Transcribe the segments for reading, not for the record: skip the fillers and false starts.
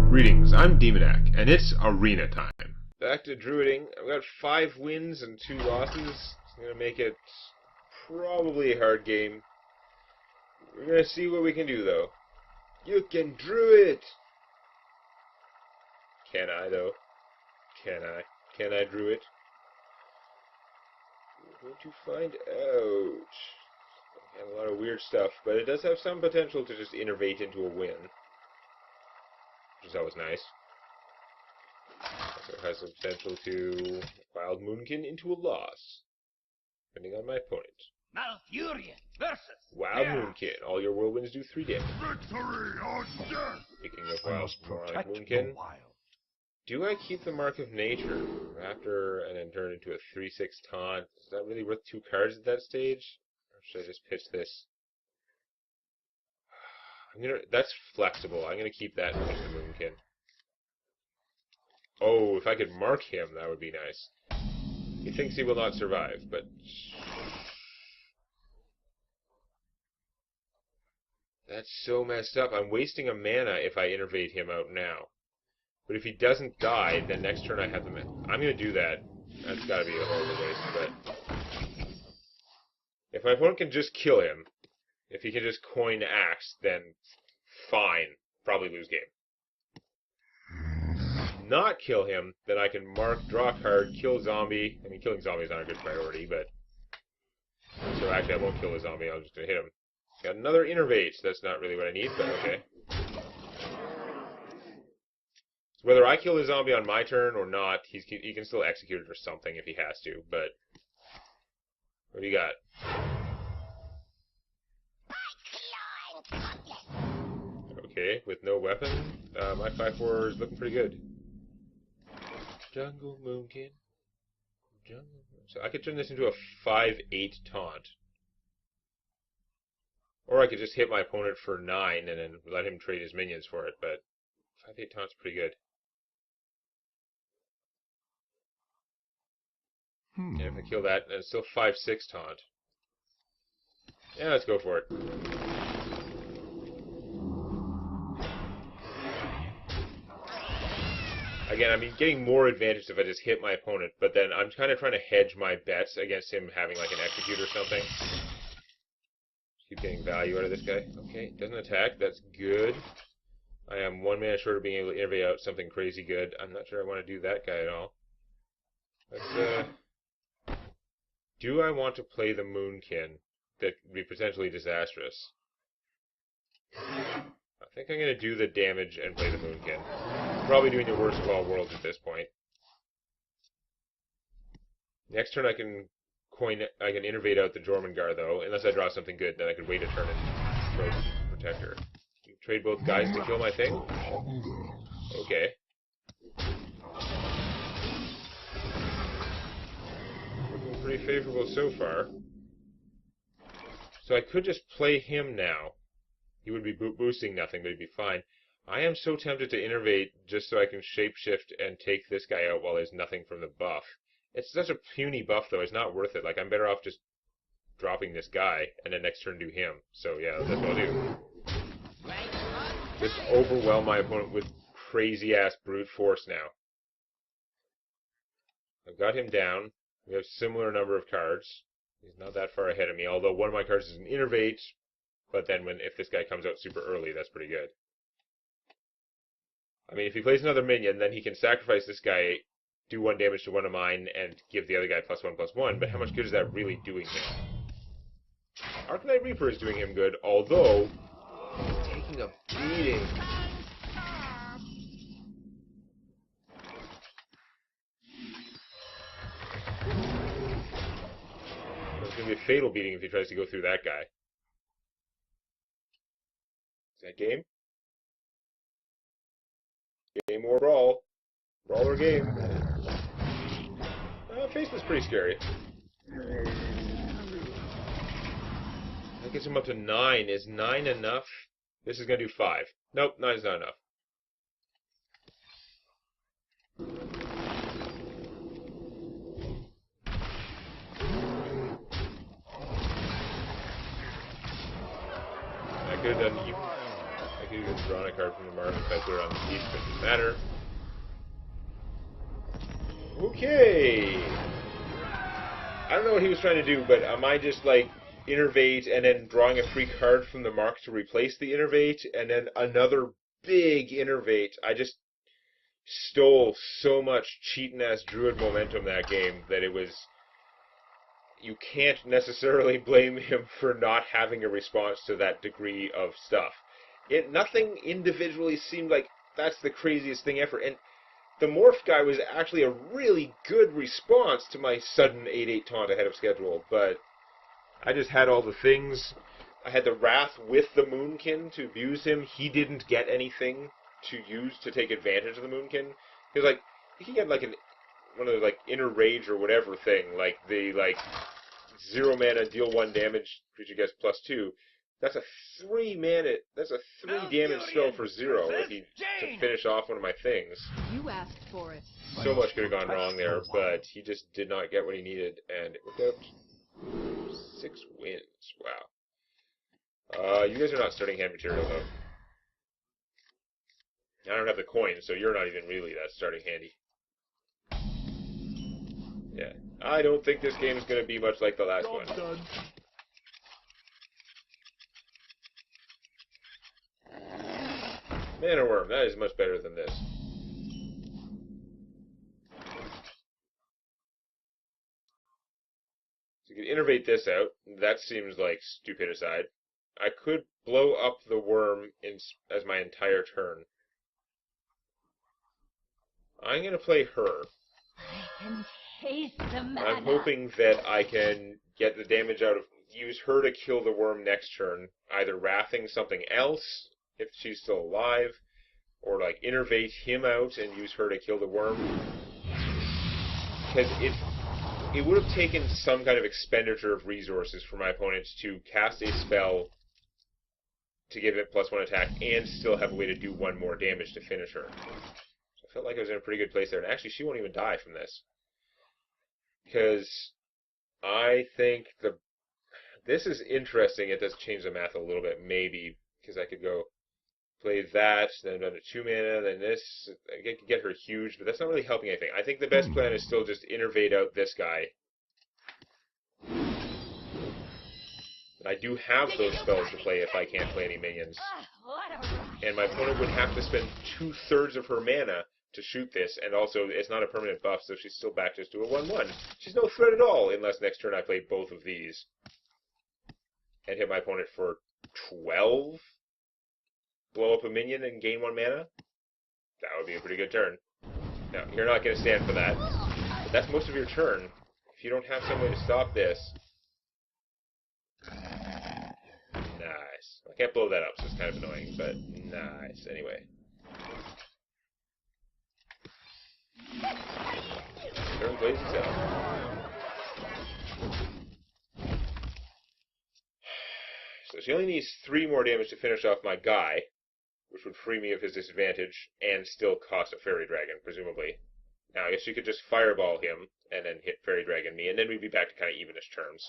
Greetings, I'm Demonac, and it's arena time. Back to druiding. I've got 5 wins and 2 losses. It's going to make it probably a hard game. We're going to see what we can do, though. You can druid! Can I, though? Can I? Can I druid? We're going to find out. I have a lot of weird stuff, but it does have some potential to just innervate into a win, which is always nice. Also has the potential to Wild Moonkin into a loss, depending on my opponent. Malfurion versus Wild Moonkin. All your whirlwinds do 3 damage. Victory or death. Speaking of Wild Moonkin, do I keep the Mark of Nature after and then turn into a 3/6 taunt? Is that really worth 2 cards at that stage? Or should I just pitch this? That's flexible. I'm gonna keep that and pitch the Moonkin. Oh, if I could mark him, that would be nice. He thinks he will not survive, but... That's so messed up. I'm wasting a mana if I innervate him out now. But if he doesn't die, then next turn I have the mana. I'm going to do that. That's got to be a horrible waste, but... If my opponent can just kill him, if he can just coin Axe, then fine. Probably lose game. Not kill him, then I can mark, draw a card, kill zombie. I mean, killing zombie is not a good priority, but... So actually, I won't kill the zombie, I'm just going to hit him. Got another innervate. That's not really what I need, but okay. So whether I kill the zombie on my turn or not, he can still execute it or something if he has to, but... What do you got? Okay, with no weapon, my 5/4 is looking pretty good. Jungle Moonkin. Jungle. So I could turn this into a 5/8 taunt. Or I could just hit my opponent for 9 and then let him trade his minions for it, but 5/8 taunt's pretty good. And if I kill that, then it's still 5/6 taunt. Yeah, let's go for it. Again, I'm getting more advantage if I just hit my opponent, but then I'm kind of trying to hedge my bets against him having like an execute or something. Keep getting value out of this guy. Okay, doesn't attack. That's good. I am 1 mana short of being able to innervate out something crazy good. I'm not sure I want to do that guy at all. Let's, do I want to play the Moonkin? That would be potentially disastrous. I think I'm going to do the damage and play the Moonkin. Probably doing the worst of all worlds at this point. Next turn I can innervate out the Jormungandr though, unless I draw something good, then I could wait a turn and throw Protector. Trade both guys to kill my thing? Okay. Looking pretty favorable so far. So I could just play him now. He would be boosting nothing, but he'd be fine. I am so tempted to innervate just so I can shapeshift and take this guy out while there's nothing from the buff. It's such a puny buff, though. It's not worth it. Like, I'm better off just dropping this guy and then next turn do him. So, yeah, that's what I'll do. Just overwhelm my opponent with crazy-ass brute force now. I've got him down. We have a similar number of cards. He's not that far ahead of me, although one of my cards is an innervate. But then if this guy comes out super early, that's pretty good. I mean, if he plays another minion, then he can sacrifice this guy, do 1 damage to one of mine, and give the other guy +1/+1, but how much good is that really doing him? Arcanite Reaper is doing him good, although he's taking a beating. It's going to be a fatal beating if he tries to go through that guy. Is that game? Game or brawl. Brawl or game. Face was pretty scary. That gets him up to 9. Is 9 enough? This is going to do 5. Nope, 9 is not enough. I could have done could have drawn a card from the mark if I put it on the piece, but it doesn't matter. Okay! I don't know what he was trying to do, but am I just like innervate and then drawing a free card from the mark to replace the innervate, and then another big innervate? I just stole so much cheating-ass Druid momentum that game that it was... You can't necessarily blame him for not having a response to that degree of stuff. Nothing individually seemed like that's the craziest thing ever, and the Morph guy was actually a really good response to my sudden 8-8 taunt ahead of schedule, but I just had all the things. I had the Wrath with the Moonkin to abuse him. He didn't get anything to use to take advantage of the Moonkin. Because, like, he get, like, one of the, like, Inner Rage or whatever thing, like, the, like, 0 mana, deal 1 damage, creature gets +2. That's a 3 mana, that's a 3 damage spell for 0 if he, to finish off one of my things. You asked for it. So much could have gone wrong there, but he just did not get what he needed, and it worked out. 6 wins, wow. You guys are not starting hand material, though. I don't have the coins, so you're not even really that starting handy. Yeah. I don't think this game is going to be much like the last one. Done. Mana Worm, that is much better than this. So you can innervate this out. That seems like stupidicide. I could blow up the worm as my entire turn. I'm going to play her. I can taste the mana. I'm hoping that I can get the damage out of... Use her to kill the worm next turn, either wrathing something else if she's still alive, or like innervate him out and use her to kill the worm. Because it would have taken some kind of expenditure of resources for my opponents to cast a spell to give it +1 attack and still have a way to do 1 more damage to finish her. So I felt like I was in a pretty good place there. And actually, she won't even die from this. Because I think this is interesting. It does change the math a little bit, maybe, because I could go play that, then run a 2 mana, then this. I could get her huge, but that's not really helping anything. I think the best plan is still just innervate out this guy. I do have those spells to play if I can't play any minions. And my opponent would have to spend 2/3 of her mana to shoot this, and also it's not a permanent buff, so she's still back just to a 1/1. She's no threat at all, unless next turn I play both of these. And hit my opponent for 12? Blow up a minion and gain 1 mana? That would be a pretty good turn. No, you're not going to stand for that. But that's most of your turn. If you don't have some way to stop this... Nice. I can't blow that up, so it's kind of annoying, but nice. Anyway. Turn plays itself. So she only needs 3 more damage to finish off my guy, which would free me of his disadvantage, and still cost a Fairy Dragon, presumably. Now, I guess she could just Fireball him, and then hit Fairy Dragon me, and then we'd be back to kind of evenish terms.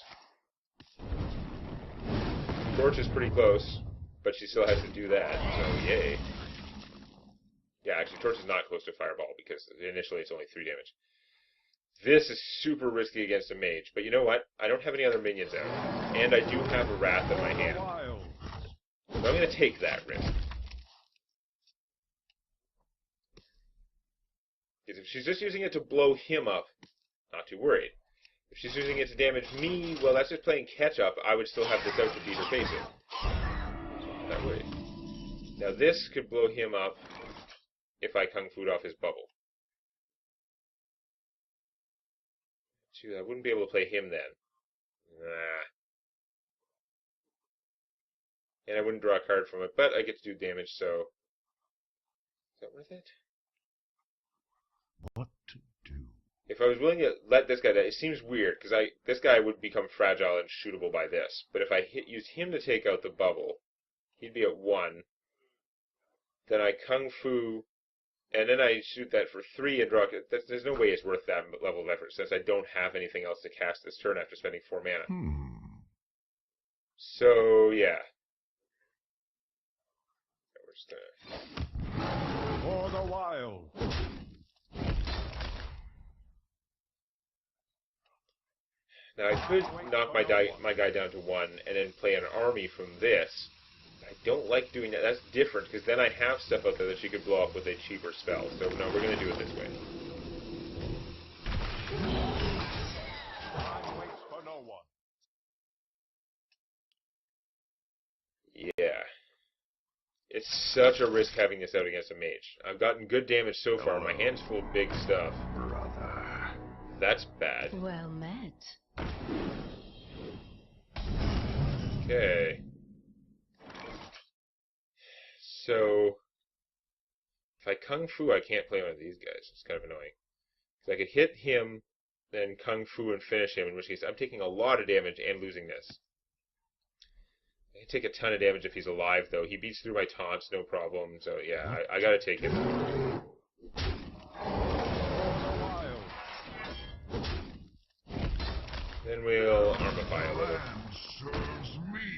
Torch is pretty close, but she still has to do that, so yay. Yeah, actually, Torch is not close to Fireball, because initially it's only 3 damage. This is super risky against a mage, but you know what? I don't have any other minions out, and I do have a Wrath in my hand. So I'm going to take that risk. Because if she's just using it to blow him up, not too worried. If she's using it to damage me, well, that's just playing catch-up. I would still have this out to beat her face in. So I'm not worried. Now this could blow him up if I Kung Fu'd off his bubble. Shoot, I wouldn't be able to play him then. Nah. And I wouldn't draw a card from it, but I get to do damage, so... Is that worth it? What to do? If I was willing to let this guy die, it seems weird, because this guy would become fragile and shootable by this. But if I use him to take out the bubble, he'd be at 1. Then I Kung Fu, and then I shoot that for 3 and draw... There's no way it's worth that level of effort, since I don't have anything else to cast this turn after spending 4 mana. So, yeah. We're just gonna... For the wild. Now I could knock my guy down to 1 and then play an army from this. I don't like doing that. That's different because then I have stuff out there that she could blow up with a cheaper spell. So no, we're going to do it this way. Time waits for no one. Yeah. It's such a risk having this out against a mage. I've gotten good damage so far. My hand's full of big stuff. Brother. That's bad. Well met. Okay. So, if I Kung Fu, I can't play one of these guys. It's kind of annoying. Because I could hit him, then Kung Fu and finish him, in which case I'm taking a lot of damage and losing this. I can take a ton of damage if he's alive, though. He beats through my taunts, no problem. So, yeah, I gotta take him. Then we'll Armify a little. Serves me.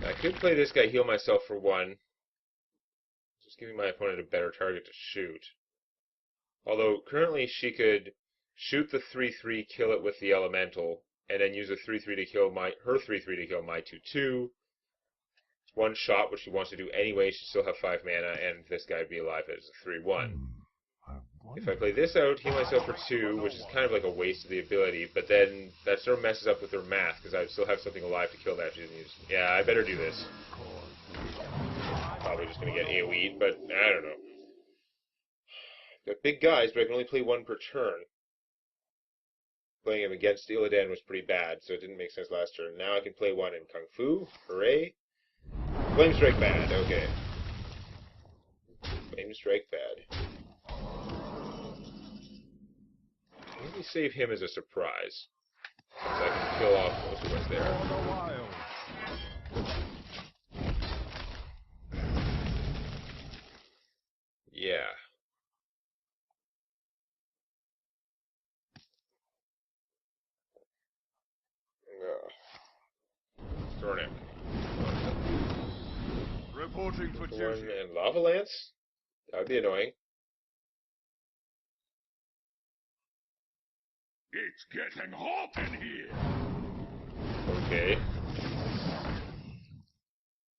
I could play this guy, heal myself for 1. Just giving my opponent a better target to shoot. Although, currently she could shoot the 3-3, kill it with the Elemental, and then use a 3-3 to kill her 3-3 to kill my 2-2. It's one shot, which she wants to do anyway. She still have 5 mana, and this guy would be alive as a 3-1. If I play this out, heal myself for 2, which is kind of like a waste of the ability, but then that sort of messes up with her math, because I still have something alive to kill that she doesn't use. Yeah, I better do this. Probably just going to get AoE'd, but I don't know. Got big guys, but I can only play 1 per turn. Playing him against Illidan was pretty bad, so it didn't make sense last turn. Now I can play 1 in Kung Fu. Hooray. Flame Strike bad, okay. Flame Strike bad. Maybe save him as a surprise. So I can kill off most of what's there. For the wild. Yeah. Thornic. Reporting for Thorn duty. and Lava Lance? That would be annoying. It's getting hot in here. Okay.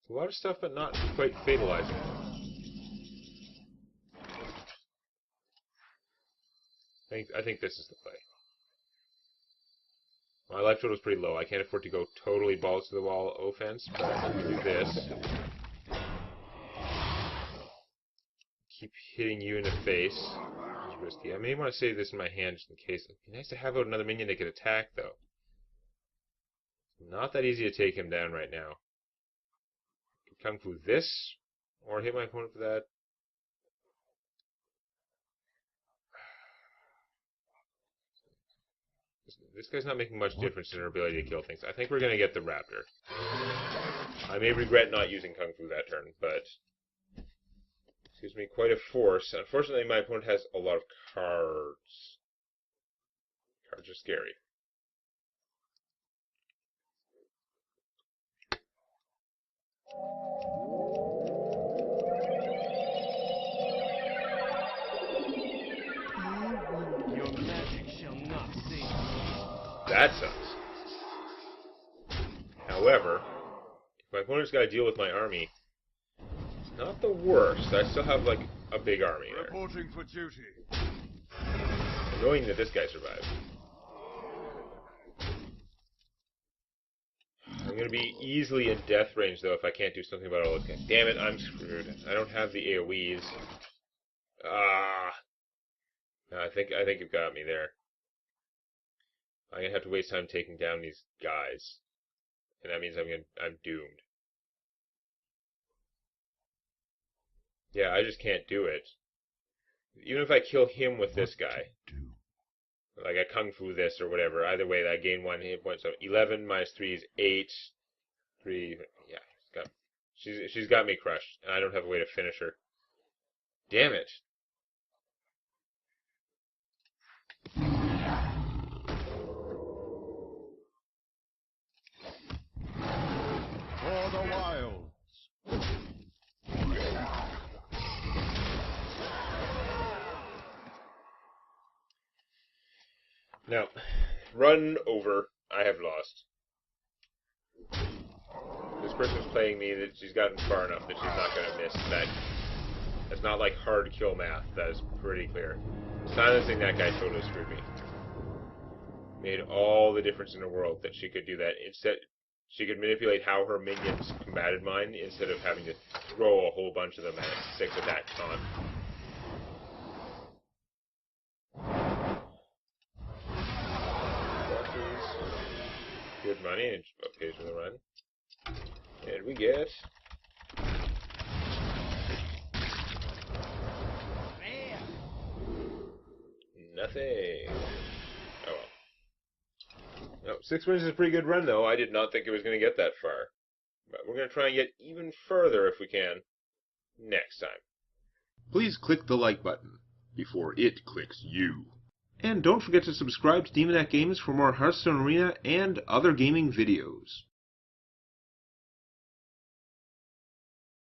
It's a lot of stuff, but not quite fatalizing. I think this is the play. My life total is pretty low. I can't afford to go totally balls to the wall offense, but I can do this. Keep hitting you in the face. It's risky. I may want to save this in my hand just in case. It'd be nice to have out another minion that could attack, though. Not that easy to take him down right now. Kung Fu this, or hit my opponent for that. This guy's not making much difference in her ability to kill things. I think we're going to get the Raptor. I may regret not using Kung Fu that turn, but it gives me quite a force. Unfortunately, my opponent has a lot of cards. Cards are scary. Your magic shall not save me. That sucks. However, if my opponent's got to deal with my army, it's not the worst. I still have, like, a big army there. Reporting for duty. Annoying that this guy survived. I'm going to be easily in death range, though, if I can't do something about all those guys. Damn it, I'm screwed. I don't have the AoEs. Ah. No, I think you've got me there. I'm going to have to waste time taking down these guys. And that means I'm doomed. Yeah, I just can't do it. Even if I kill him with this guy. Like I Kung Fu this or whatever. Either way, I gain 1 hit point. So 11 minus 3 is 8. 3, yeah. She's got me crushed. And I don't have a way to finish her. Damn it. For the wilds. Now, run over. I have lost. This person's playing me that she's gotten far enough that she's not going to miss that. That's not like hard kill math. That is pretty clear. Silencing that guy totally screwed me. Made all the difference in the world that she could do that. Instead, she could manipulate how her minions combated mine instead of having to throw a whole bunch of them at 6 attacks on. Good money, and pays for the run. And we get nothing. Oh well. No, 6 wins is a pretty good run, though. I did not think it was going to get that far. But we're going to try and get even further if we can next time. Please click the like button before it clicks you. And don't forget to subscribe to Demon Games for more Hearthstone Arena and other gaming videos.